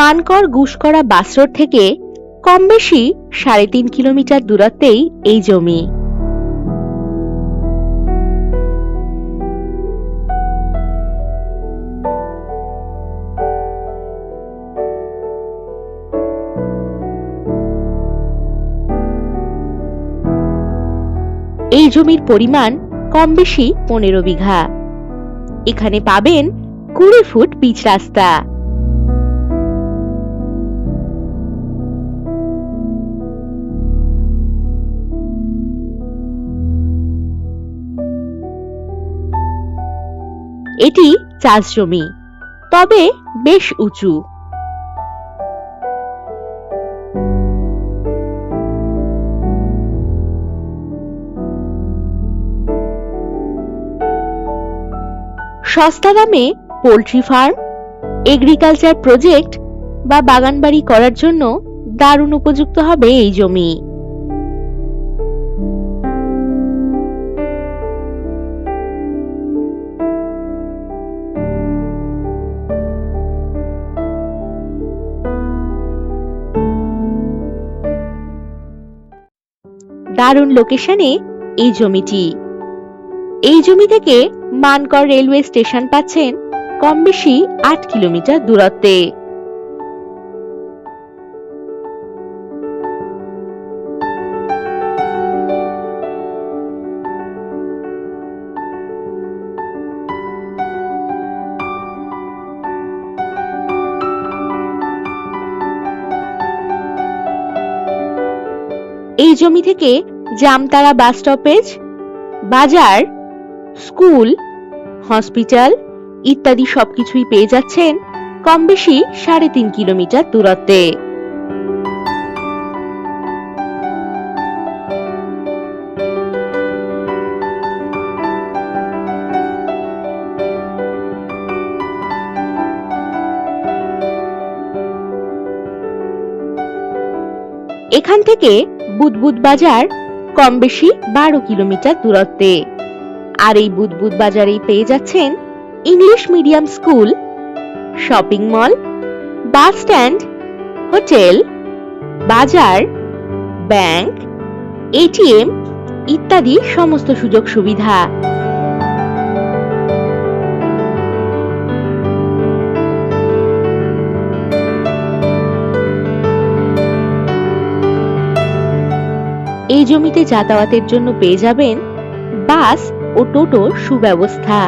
মানকড় গুসকরা বাস road থেকে কম বেশি ৩.৫ kilometre দূরত্বেই এই জমি। এই জমির পরিমাণ কম বেশি ১৫ বিঘা। এখানে পাবেন ২০ ফুট পিচ রাস্তা। এটি চাষ জমি, তবে বেশ উঁচু। সস্তা দামে পোল্ট্রি ফার্ম, এগ্রিকালচার প্রজেক্ট বা বাগানবাড়ি করার জন্য দারুণ উপযুক্ত হবে এই জমি। দারুণ লোকেশনে এই জমিটি। এই জমি থেকে মানকড় রেলওয়ে স্টেশন পাচ্ছেন কম বেশি ৮ কিলোমিটার দূরত্বে। এই জমি থেকে জামতারা বাস স্টপেজ, বাজার, স্কুল, হসপিটাল ইত্যাদি সবকিছুই পেয়ে যাচ্ছেন কম বেশি ৩.৫ কিলোমিটার দূরত্বে। এখান থেকে বুদবুদ বাজার কম বেশি ১২ কিলোমিটার দূরত্বে। আর এই বুদবুদ বাজারেই পেয়ে যাচ্ছেন English medium school, shopping mall, bus stand, hotel, বাজার, ব্যাংক, এটিএম ইত্যাদি সমস্ত সুযোগ সুবিধা। এই জমিতে যাতায়াতের জন্য পেয়ে যাবেন বাস ও টোটোর সুব্যবস্থা।